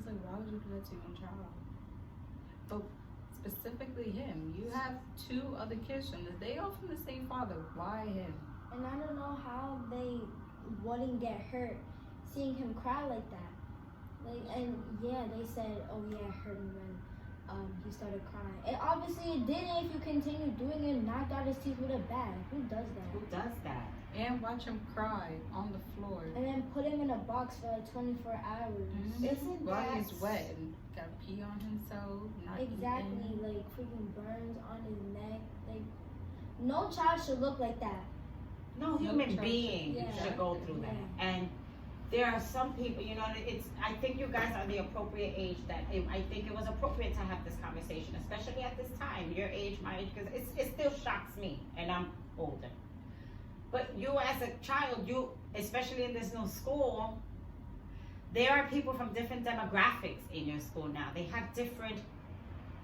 was like, why would you do that to your own child? But specifically him. You have 2 other kids from this. They all from the same father. Why him? And I don't know how they wouldn't get hurt seeing him cry like that. Like, and yeah, they said, oh yeah, it hurt him when he started crying. And obviously it didn't if you continue doing it and knocked out his teeth with a bat. Who does that? Who does that? And watch him cry on the floor. And then put him in a box for like 24 hours. Mm-hmm. Isn't While that he's wet and got pee on himself. Not exactly eating. like freaking burns on his neck? Like, no child should look like that. No human child. being Yeah. should go through that. Yeah. And there are some people, you know, I think you guys are the appropriate age I think it was appropriate to have this conversation, especially at this time, your age, my age, because it still shocks me, and I'm older. But you as a child, especially in this new school, there are people from different demographics in your school now. They have different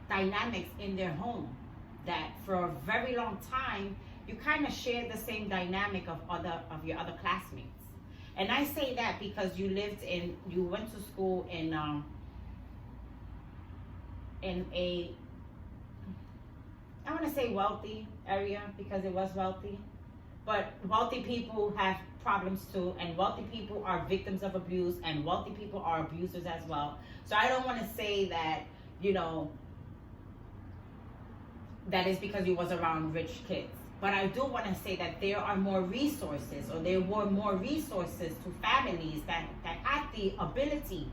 dynamics in their home that for a very long time, you kind of share the same dynamic of your other classmates. And I say that because you went to school in a, I want to say wealthy area because it was wealthy, but wealthy people have problems too, and wealthy people are victims of abuse, and wealthy people are abusers as well. So I don't want to say that, you know, that is because you was around rich kids. But I do want to say that there are more resources, or there were more resources to families that had the ability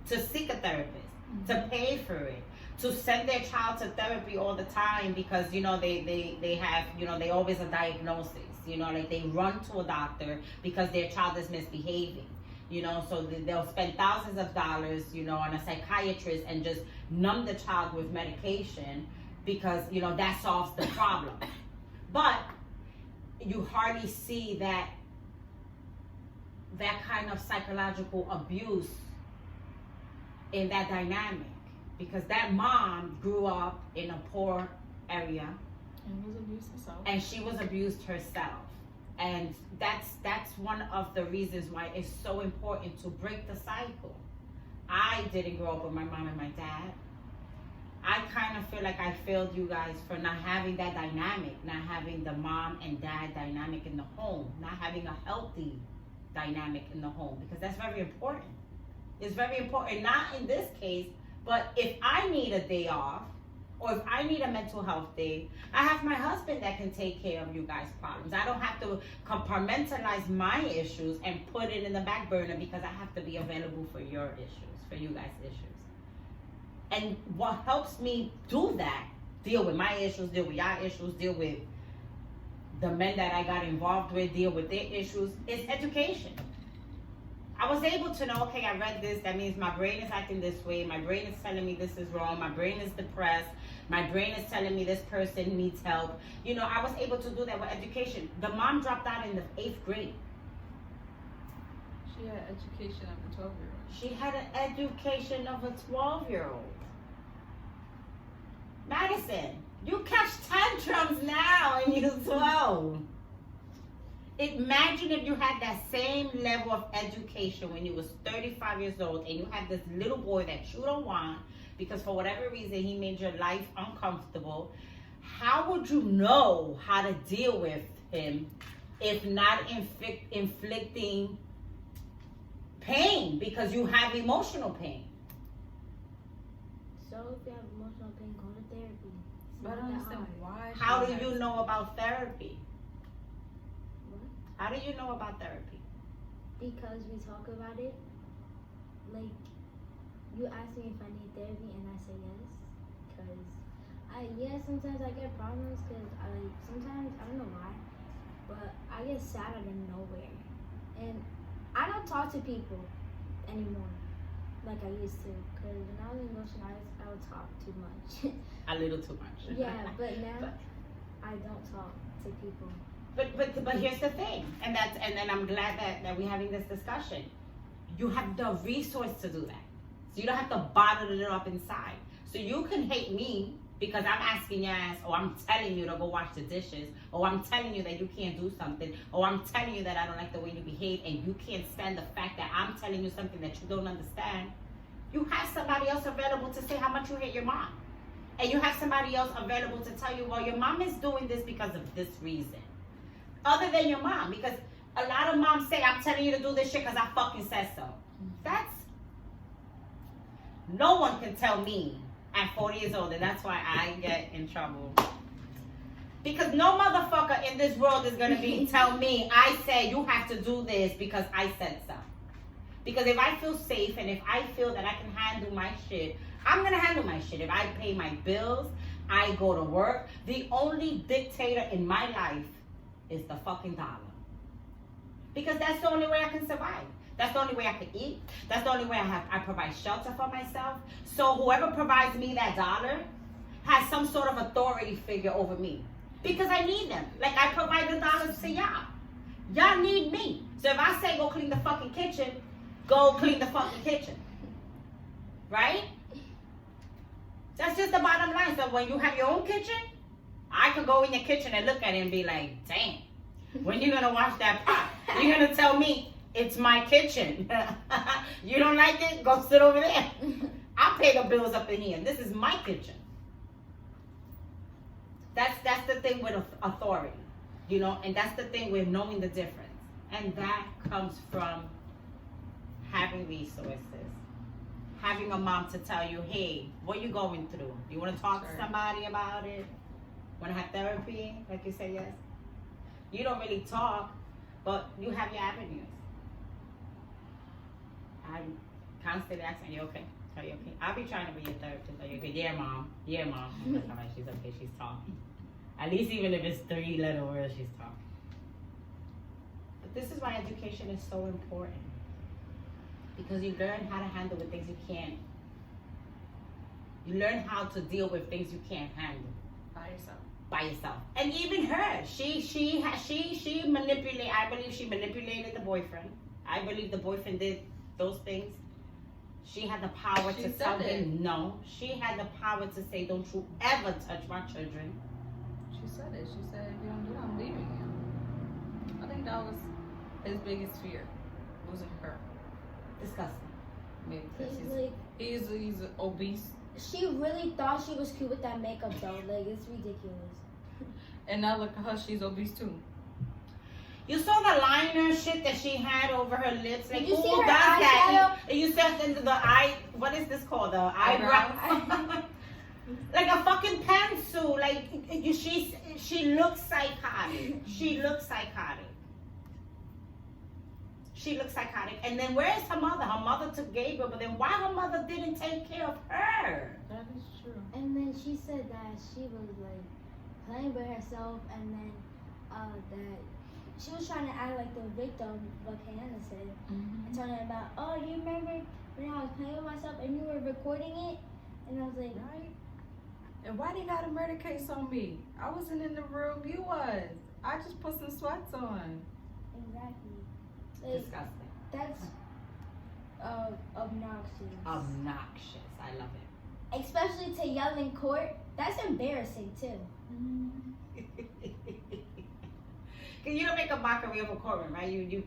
to seek a therapist, to pay for it, to send their child to therapy all the time because, you know, they have, you know, they always a diagnosis, you know, like they run to a doctor because their child is misbehaving, you know, so they'll spend thousands of dollars, you know, on a psychiatrist and just numb the child with medication because, you know, that solves the problem. But you hardly see that kind of psychological abuse in that dynamic because that mom grew up in a poor area And was abused herself. and she was abused herself. And that's one of the reasons why it's so important to break the cycle. I didn't grow up with my mom and my dad. I kind of feel like I failed you guys for not having that dynamic, not having the mom and dad dynamic in the home, not having a healthy dynamic in the home, because that's very important. It's very important, not in this case, but if I need a day off, or if I need a mental health day, I have my husband that can take care of you guys' problems. I don't have to compartmentalize my issues and put it in the back burner because I have to be available for your issues, for you guys' issues. And what helps me do that, deal with my issues, deal with your issues, deal with the men that I got involved with, deal with their issues, is education. I was able to know, okay, I read this, that means my brain is acting this way, my brain is telling me this is wrong, my brain is depressed, my brain is telling me this person needs help. You know, I was able to do that with education. The mom dropped out in the 8th grade. She had education of a 12-year-old. She had an education of a 12-year-old. Madison, you catch tantrums now and you're 12. Imagine if you had that same level of education when you was 35 years old and you had this little boy that you don't want because for whatever reason he made your life uncomfortable. How would you know how to deal with him if not inflicting pain because you have emotional pain? So if you have emotional pain, go to therapy. It's But I not don't that understand hard. why. How she do you has- know about therapy? What? How do you know about therapy? Because we talk about it. Like, you ask me if I need therapy and I say yes. Because, sometimes I get problems because sometimes, I don't know why, but I get sad out of nowhere. And I don't talk to people anymore like I used to. Because when I was emotional, I would talk too much. A little too much. Yeah, but now I don't talk to people. But here's the thing, and then I'm glad that we're having this discussion. You have the resource to do that, so you don't have to bottle it up inside. So you can hate me because I'm asking your ass, or I'm telling you to go wash the dishes, or I'm telling you that you can't do something, or I'm telling you that I don't like the way you behave, and you can't stand the fact that I'm telling you something that you don't understand. You have somebody else available to say how much you hate your mom. And you have somebody else available to tell you, well, your mom is doing this because of this reason. Other than your mom. Because a lot of moms say, I'm telling you to do this shit because I fucking said so. That's... No one can tell me at 40 years old, and that's why I get in trouble. Because no motherfucker in this world is going to tell me, I say you have to do this because I said so. Because if I feel safe and if I feel that I can handle my shit, I'm going to handle my shit. If I pay my bills, I go to work. The only dictator in my life is the fucking dollar. Because that's the only way I can survive. That's the only way I can eat. That's the only way I provide shelter for myself. So whoever provides me that dollar has some sort of authority figure over me. Because I need them. Like I provide the dollars to y'all. Y'all need me. So if I say go clean the fucking kitchen, go clean the fucking kitchen. Right? That's just the bottom line. So when you have your own kitchen, I could go in your kitchen and look at it and be like, damn, when you gonna wash that pot? You're gonna tell me it's my kitchen. You don't like it? Go sit over there. I'll pay the bills up in here. This is my kitchen. That's the thing with authority, you know, and that's the thing with knowing the difference. And that comes from having resources. Having a mom to tell you, hey, what are you going through? You want to talk to somebody about it? Want to have therapy? Like you say, yes. You don't really talk, but you have your avenues. I'm constantly asking, you okay? Are you okay? I'll be trying to be your therapist. Are you okay? Yeah, mom. Yeah, mom. I'm like, all right, she's okay. She's talking. At least even if it's 3 little words, she's talking. But this is why education is so important. Because you learn how to handle with things you can't. You learn how to deal with things you can't handle. By yourself. And even her, she manipulated, I believe she manipulated the boyfriend. I believe the boyfriend did those things. She had the power to tell him no. She had the power to say, don't you ever touch my children. She said it. She said, if you don't do it, I'm leaving you. I think that was his biggest fear, losing her. Disgusting. Maybe because he's obese. She really thought she was cute with that makeup though. Like, it's ridiculous. And now look at her, she's obese too. You saw the liner shit that she had over her lips. Like, Did you who see does her that? You said into the eye. What is this called? The eyebrow. Like a fucking pantsuit. Like she looks psychotic. She looks psychotic. She looks psychotic. And then where is her mother? Her mother took Gabriel, but then why her mother didn't take care of her? That is true. And then she said that she was like playing with herself, and then that she was trying to act like the victim, what Hannah said, and telling her about, oh, you remember when I was playing with myself and you were recording it? And I was like, right. And why they got a murder case on me? I wasn't in the room, you was. I just put some sweats on. exactly. Like, Disgusting. that's obnoxious. Obnoxious. I love it. Especially to yell in court. That's embarrassing too. Cause you don't make a mockery of a courtroom, right? You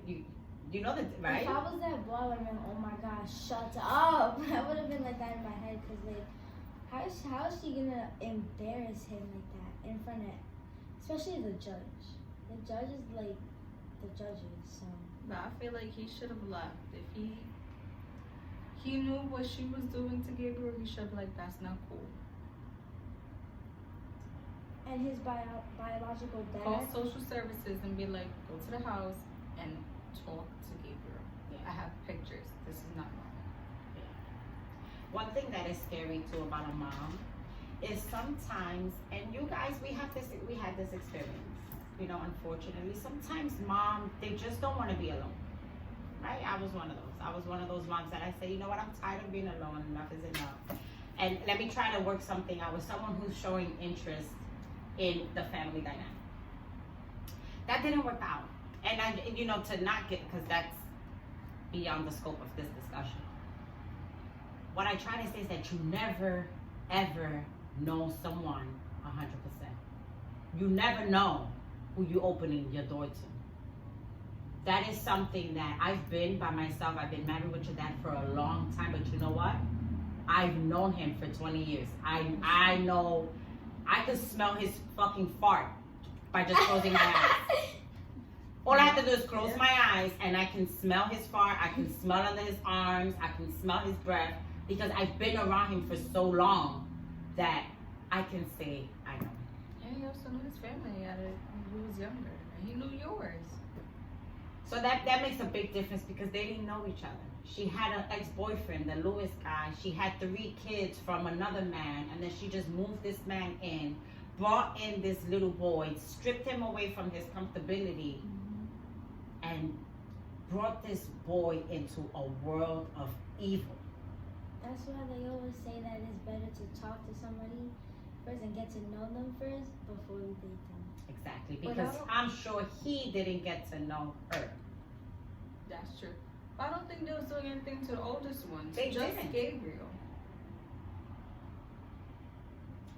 know that, right? If I was that boy, I would have been, oh my gosh, shut up. I would have been like that in my head, because like, how is she gonna embarrass him like that in front of, especially the judge. The judge is like the judges, so. But I feel like he should have left. If he knew what she was doing to Gabriel, he should have like, that's not cool. And his biological dad. Call social services and be like, go to the house and talk to Gabriel. Yeah. I have pictures. This is not normal. One thing that is scary too about a mom is sometimes, and you guys, we had this experience. You know, unfortunately, sometimes mom, they just don't want to be alone. Right? I was one of those. I was one of those moms that I say, you know what, I'm tired of being alone. Enough is enough. And let me try to work something out with someone who's showing interest in the family dynamic. That didn't work out. And I, you know, to not get, because that's beyond the scope of this discussion. What I try to say is that you never, ever know someone 100%. You never know who you're opening your door to. That is something that I've been by myself. I've been married with your dad for a long time, but you know what? I've known him for 20 years. I know, I could smell his fucking fart by just closing my eyes. All I have to do is close my eyes and I can smell his fart, I can smell under his arms, I can smell his breath, because I've been around him for so long that I can say I know. And he also knew his family when he was younger. And he knew yours. So that makes a big difference because they didn't know each other. She had an ex-boyfriend, the Lewis guy. She had 3 kids from another man, and then she just moved this man in, brought in this little boy, stripped him away from his comfortability, and brought this boy into a world of evil. That's why they always say that it's better to talk to somebody first and get to know them first before you date them. Exactly, But because I don't- I'm sure he didn't get to know her. That's true. But I don't think they was doing anything to the oldest one. They just didn't. Gabriel.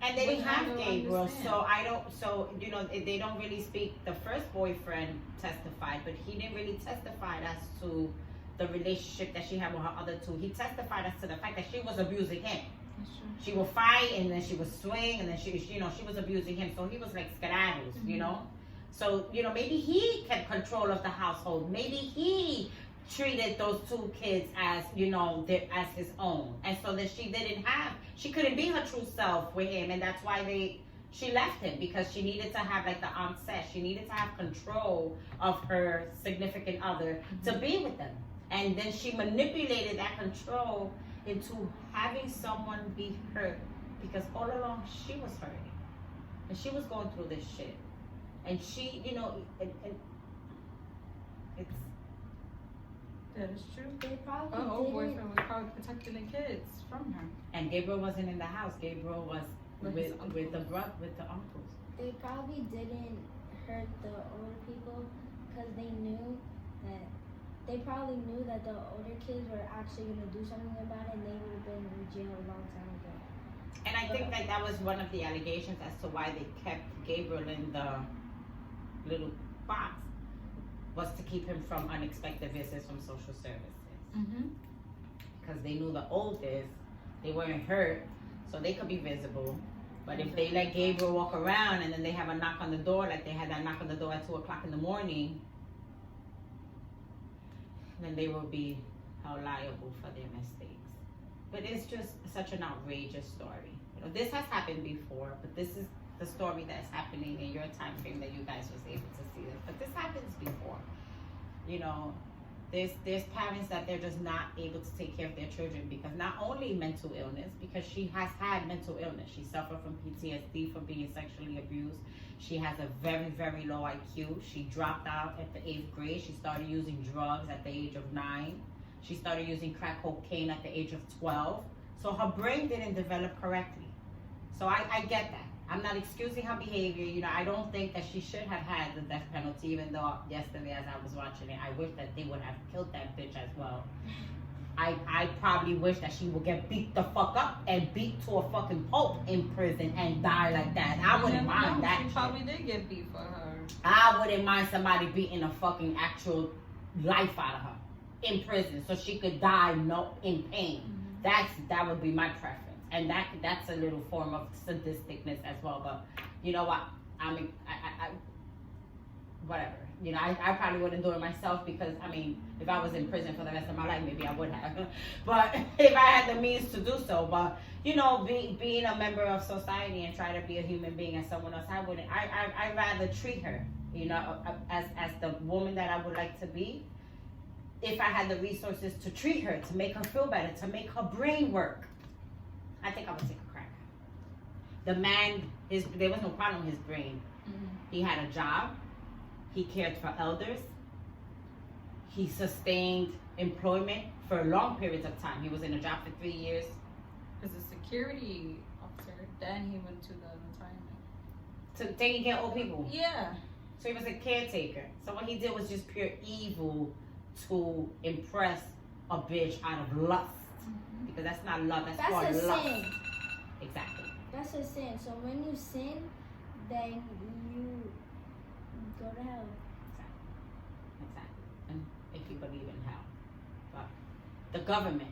And they Which didn't I have don't Gabriel, understand. so I don't, so, you know, they don't really speak. The first boyfriend testified, but he didn't really testify as to the relationship that she had with her other 2. He testified as to the fact that she was abusing him. That's true. She would fight, and then she would swing, and then she you know, she was abusing him. So he was like skedaddles, you know? So, you know, maybe he kept control of the household. Maybe he treated those 2 kids as, you know, as his own. And so that she couldn't be her true self with him. And that's why she left him, because she needed to have, like the aunt said, she needed to have control of her significant other to be with them. And then she manipulated that control into having someone be hurt, because all along she was hurting. And she was going through this shit. And she, you know, it's... That is true. They probably Her old didn't. boyfriend was probably protecting the kids from her. And Gabriel wasn't in the house. Gabriel was With with his the uncles. They probably didn't hurt the older people because they knew that the older kids were actually gonna do something about it, and they would have been in jail a long time ago. And I think that was one of the allegations as to why they kept Gabriel in the little box, was to keep him from unexpected visits from social services. Because they knew the oldest, they weren't hurt, so they could be visible. But if they let Gabriel walk around and then they have a knock on the door, like they had that knock on the door at 2 o'clock in the morning, then they will be held liable for their mistakes. But it's just such an outrageous story. You know, this has happened before, but this is the story that's happening in your time frame that you guys was able to see this. But this happens before. You know, there's parents that they're just not able to take care of their children because not only mental illness, because she has had mental illness. She suffered from PTSD from being sexually abused. She has a very, very low IQ. She dropped out at the 8th grade. She started using drugs at the age of 9. She started using crack cocaine at the age of 12. So her brain didn't develop correctly. So I get that. I'm not excusing her behavior. You know, I don't think that she should have had the death penalty, even though yesterday as I was watching it, I wish that they would have killed that bitch as well. I probably wish that she would get beat the fuck up and beat to a fucking pope in prison and die like that. I wouldn't mind that She shit. probably did get beat for her. I wouldn't mind somebody beating a fucking actual life out of her in prison so she could die in pain. That would be my preference. And that's a little form of sadisticness as well. But you know what? I mean, I whatever. You know, I probably wouldn't do it myself because, I mean, if I was in prison for the rest of my life, maybe I would have. But if I had the means to do so, but, you know, being a member of society and try to be a human being as someone else, I'd rather treat her, you know, as the woman that I would like to be. If I had the resources to treat her, to make her feel better, to make her brain work, I think I would take a crack. The man, there was no problem with his brain. He had a job. He cared for elders. He sustained employment for long periods of time. He was in a job for 3 years. As a security officer, then he went to the retirement. So taking care of old people. Yeah. So he was a caretaker. So what he did was just pure evil to impress a bitch out of lust. Because that's not love, that's for a lust. sin. Exactly. That's a sin. So when you sin, then you go to hell. Exactly. And if you believe in hell. But the government,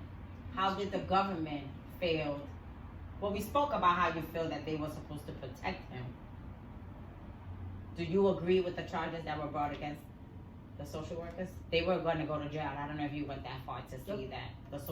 how did the government failed. Well, we spoke about how you feel that they were supposed to protect him. Do you agree with the charges that were brought against the social workers? They were going to go to jail. I don't know if you went that far to see that. The